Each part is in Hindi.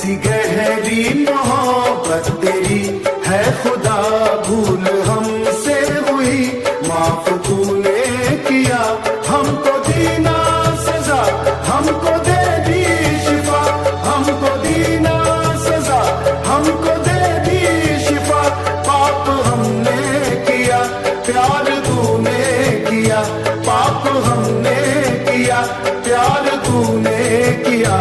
कैसी गहरी मोहब्बत तेरी है खुदा, भूल हमसे हुई माफ तूने किया, हमको दीना सजा, हमको दे दी शिफा, हमको दीना सजा, हमको दे दी शिफा। पाप हमने किया, प्यार तूने किया, पाप हमने किया, प्यार तूने किया।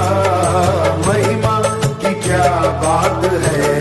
महिमा की क्या बात है,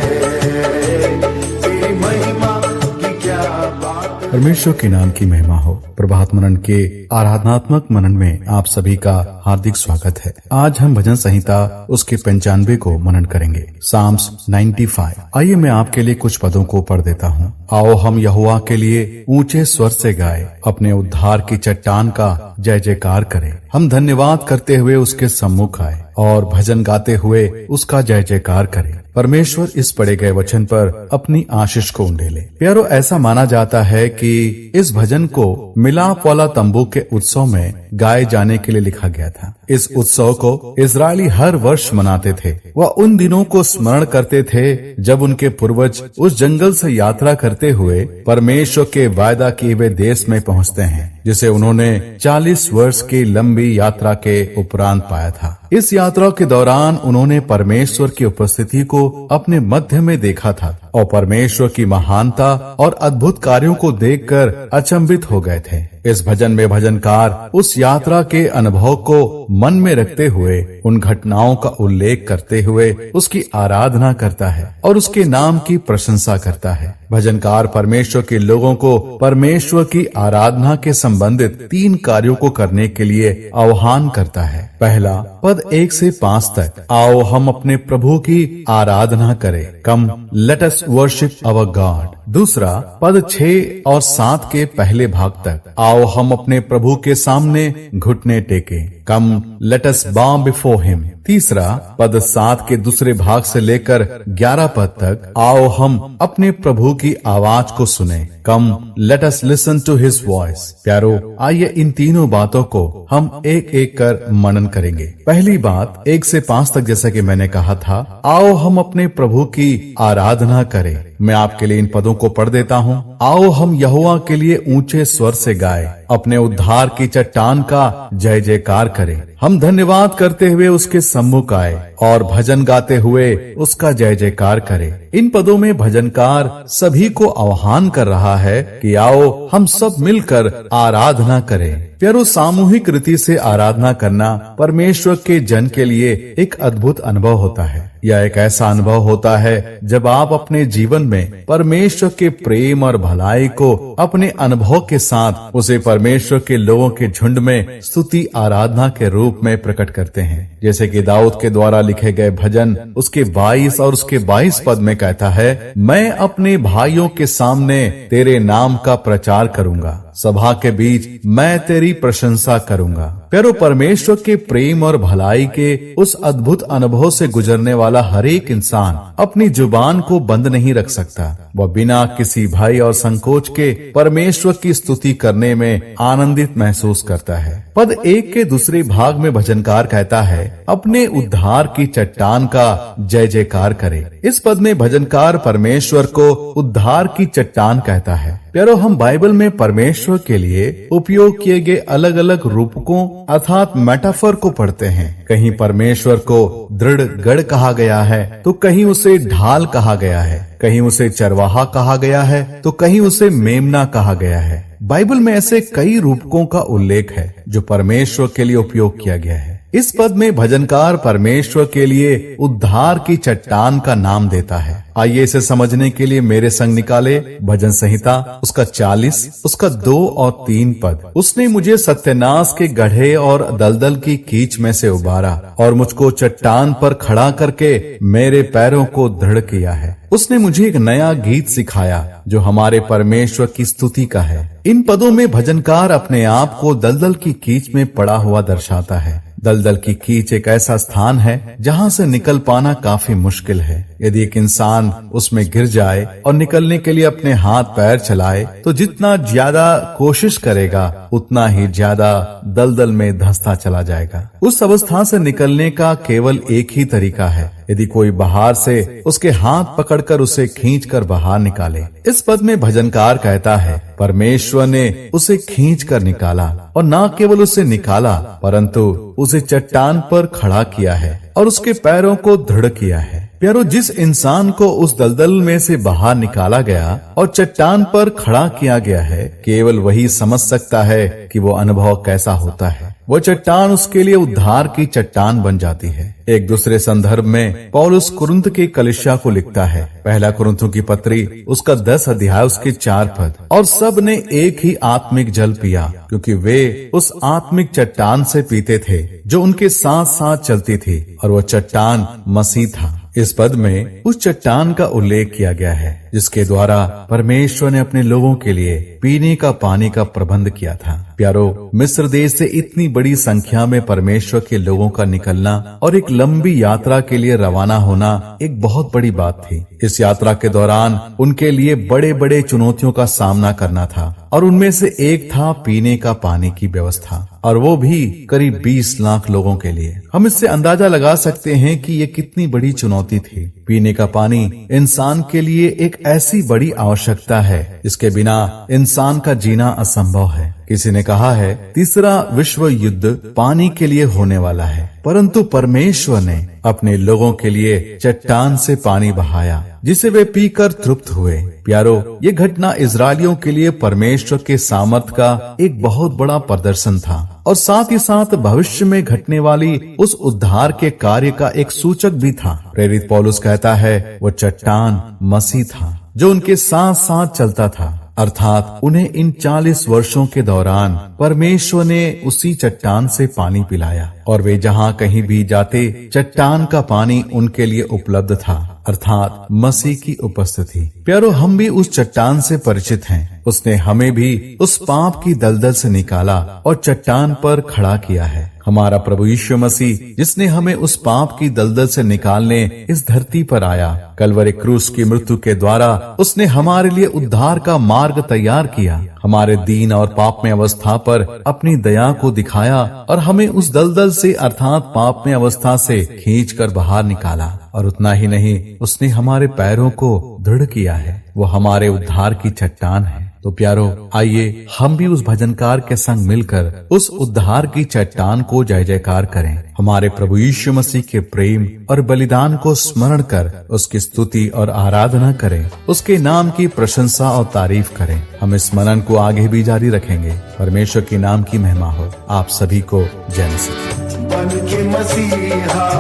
तेरी महिमा की क्या बात है। परमेश्वर के नाम की महिमा हो। प्रभात मनन के आराधनात्मक मनन में आप सभी का हार्दिक स्वागत है। आज हम भजन संहिता उसके 95 को मनन करेंगे, साम्स 95। आइए मैं आपके लिए कुछ पदों को पढ़ देता हूँ। आओ हम यहोवा के लिए ऊंचे स्वर से गाए, अपने उद्धार की चट्टान का जय जयकार करें। हम धन्यवाद करते हुए उसके सम्मुख आए और भजन गाते हुए उसका जय जयकार करें। परमेश्वर इस पढ़े गए वचन पर अपनी आशीष को उंडेले। प्यारो, ऐसा माना जाता है कि इस भजन को मिलाप वाला तंबू के उत्सव में गाए जाने के लिए लिखा गया था। इस उत्सव को इजरायली हर वर्ष मनाते थे। वह उन दिनों को स्मरण करते थे जब उनके पूर्वज उस जंगल से यात्रा करते हुए परमेश्वर के वायदा किए हुए देश में पहुंचते हैं, जिसे उन्होंने 40 वर्ष की लंबी यात्रा के उपरांत पाया था। इस यात्रा के दौरान उन्होंने परमेश्वर की उपस्थिति को अपने मध्य में देखा था और परमेश्वर की महानता और अद्भुत कार्यों को देखकर अचंभित हो गए थे। इस भजन में भजनकार उस यात्रा के अनुभव को मन में रखते हुए उन घटनाओं का उल्लेख करते हुए उसकी आराधना करता है और उसके नाम की प्रशंसा करता है। भजनकार परमेश्वर के लोगों को परमेश्वर की आराधना के संबंधित 3 कार्यों को करने के लिए आह्वान करता है। पहला, पद 1 से 5 तक, आओ हम अपने प्रभु की आराधना करें, come let us worship our God. दूसरा, पद 6 और 7 के पहले भाग तक, आओ हम अपने प्रभु के सामने घुटने टेकें, कम लेट अस बाउ बिफोर हिम। तीसरा, पद 7 के दूसरे भाग से लेकर 11 पद तक, आओ हम अपने प्रभु की आवाज को सुने, come let us listen to his voice. प्यारो, आइए इन तीनों बातों को हम एक एक कर मनन करेंगे। पहली बात, 1 से 5 तक, जैसा कि मैंने कहा था, आओ हम अपने प्रभु की आराधना करें। मैं आपके लिए इन पदों को पढ़ देता हूँ। आओ हम यहोवा के लिए ऊंचे स्वर से गाए, अपने उद्धार की चट्टान का जय जयकार करें। हम धन्यवाद करते हुए उसके सम्मुख आए और भजन गाते हुए उसका जय जयकार करें। इन पदों में भजनकार सभी को आह्वान कर रहा है कि आओ हम सब मिलकर आराधना करें। प्यारो, सामूहिक रीति से आराधना करना परमेश्वर के जन के लिए एक अद्भुत अनुभव होता है। यह एक ऐसा अनुभव होता है जब आप अपने जीवन में परमेश्वर के प्रेम और भलाई को अपने अनुभव के साथ उसे परमेश्वर के लोगों के झुंड में स्तुति आराधना के रूप में प्रकट करते हैं। जैसे कि दाऊद के द्वारा लिखे गए भजन उसके 22 और उसके 22 पद में कहता है, मैं अपने भाइयों के सामने तेरे नाम का प्रचार करूंगा, सभा के बीच मैं तेरी प्रशंसा करूंगा। प्यारो, परमेश्वर के प्रेम और भलाई के उस अद्भुत अनुभव से गुजरने वाला हर एक इंसान अपनी जुबान को बंद नहीं रख सकता। वह बिना किसी भय और संकोच के परमेश्वर की स्तुति करने में आनंदित महसूस करता है। पद 1 के दूसरे भाग में भजनकार कहता है, अपने उद्धार की चट्टान का जय जयकार करे। इस पद में भजनकार परमेश्वर को उद्धार की चट्टान कहता है। प्यारो, हम बाइबल में परमेश्वर के लिए उपयोग किए गए अलग अलग रूपकों अर्थात मेटाफर को पढ़ते हैं। कहीं परमेश्वर को दृढ़ गढ़ कहा गया है तो कहीं उसे ढाल कहा गया है, कहीं उसे चरवाहा कहा गया है तो कहीं उसे मेमना कहा गया है। बाइबल में ऐसे कई रूपकों का उल्लेख है जो परमेश्वर के लिए उपयोग किया गया है। इस पद में भजनकार परमेश्वर के लिए उद्धार की चट्टान का नाम देता है। आइए इसे समझने के लिए मेरे संग निकाले भजन संहिता उसका 40 उसका 2 और 3 पद। उसने मुझे सत्यानाश के गड्ढे और दलदल की कीच में से उबारा और मुझको चट्टान पर खड़ा करके मेरे पैरों को दृढ़ किया है। उसने मुझे एक नया गीत सिखाया जो हमारे परमेश्वर की स्तुति का है। इन पदों में भजनकार अपने आप को दलदल की कीच में पड़ा हुआ दर्शाता है। दलदल की कीच एक ऐसा स्थान है जहाँ से निकल पाना काफी मुश्किल है। यदि एक इंसान उसमें गिर जाए और निकलने के लिए अपने हाथ पैर चलाए तो जितना ज्यादा कोशिश करेगा उतना ही ज्यादा दलदल में धंसता चला जाएगा। उस अवस्था से निकलने का केवल एक ही तरीका है, यदि कोई बाहर से उसके हाथ पकड़कर उसे खींचकर बाहर निकाले। इस पद में भजनकार कहता है, परमेश्वर ने उसे खींचकर निकाला और न केवल उसे निकाला परंतु उसे चट्टान पर खड़ा किया है और उसके पैरों को दृढ़ किया है। प्यारो, जिस इंसान को उस दलदल में से बाहर निकाला गया और चट्टान पर खड़ा किया गया है, केवल वही समझ सकता है कि वो अनुभव कैसा होता है। वो चट्टान उसके लिए उद्धार की चट्टान बन जाती है। एक दूसरे संदर्भ में पौलुस कुरिन्थ के कलीसिया को लिखता है, पहला कुरिन्थियों की पत्री उसका 10 अध्याय उसके 4 पद, और सब ने एक ही आत्मिक जल पिया क्योंकि वे उस आत्मिक चट्टान से पीते थे जो उनके साथ साथ चलती थी, और वो चट्टान मसीह था। इस पद में उस चट्टान का उल्लेख किया गया है जिसके द्वारा परमेश्वर ने अपने लोगों के लिए पीने का पानी का प्रबंध किया था। प्यारो, मिस्र देश से इतनी बड़ी संख्या में परमेश्वर के लोगों का निकलना और एक लंबी यात्रा के लिए रवाना होना एक बहुत बड़ी बात थी। इस यात्रा के दौरान उनके लिए बड़े बड़े चुनौतियों का सामना करना था और उनमें से एक था पीने का पानी की व्यवस्था, और वो भी करीब 20 लाख लोगों के लिए। हम इससे अंदाजा लगा सकते हैं कि ये कितनी बड़ी चुनौती थी। पीने का पानी इंसान के लिए एक ऐसी बड़ी आवश्यकता है जिसके बिना इंसान का जीना असंभव है। किसी ने कहा है, तीसरा विश्व युद्ध पानी के लिए होने वाला है, परंतु परमेश्वर ने अपने लोगों के लिए चट्टान से पानी बहाया जिसे वे पीकर तृप्त हुए। प्यारो, ये घटना इजरायलियों के लिए परमेश्वर के सामर्थ्य का एक बहुत बड़ा प्रदर्शन था और साथ ही साथ भविष्य में घटने वाली उस उद्धार के कार्य का एक सूचक भी था। प्रेरित पौलुस कहता है, वो चट्टान मसीह था जो उनके साथ साथ चलता था, अर्थात उन्हें इन 40 वर्षों के दौरान परमेश्वर ने उसी चट्टान से पानी पिलाया और वे जहाँ कहीं भी जाते चट्टान का पानी उनके लिए उपलब्ध था, अर्थात मसीह की उपस्थिति। प्यारो, हम भी उस चट्टान से परिचित हैं। उसने हमें भी उस पाप की दलदल से निकाला और चट्टान पर खड़ा किया है। हमारा प्रभु यीशु मसीह, जिसने हमें उस पाप की दलदल से निकालने इस धरती पर आया, कलवरी क्रूस की मृत्यु के द्वारा उसने हमारे लिए उद्धार का मार्ग तैयार किया, हमारे दीन और पाप में अवस्था पर अपनी दया को दिखाया और हमें उस दलदल से अर्थात पाप में अवस्था से खींचकर बाहर निकाला। और उतना ही नहीं, उसने हमारे पैरों को दृढ़ किया है। वो हमारे उद्धार की चट्टान है। तो प्यारो, आइए हम भी उस भजनकार के संग मिलकर उस उद्धार की चट्टान को जय जयकार करें। हमारे प्रभु यीशु मसीह के प्रेम और बलिदान को स्मरण कर उसकी स्तुति और आराधना करें, उसके नाम की प्रशंसा और तारीफ करें। हम इस मनन को आगे भी जारी रखेंगे। परमेश्वर के नाम की महिमा हो। आप सभी को जय मसीह। बन के मसीहा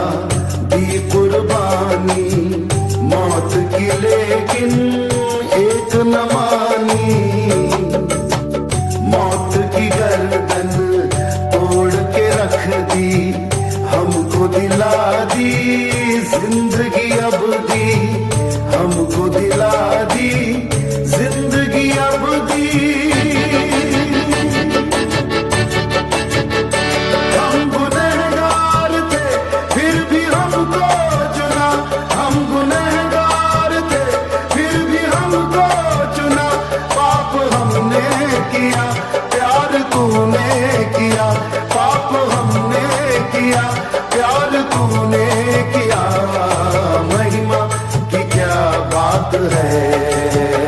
दी कुर्बानी, मौत की लेकिन एक न मानी, मौत की गर्दन तोड़ के रख दी, हमको दिला दी जिंदगी अब दी, हमको दिला दी जिंदगी अब दी। हम गुनहगार थे फिर भी हमको चुना, हम गुनहगार थे फिर भी हमको चुना, पाप हमने किया प्यार तूने किया, पाप हमने किया प्यार तूने किया, महिमा की क्या बात है।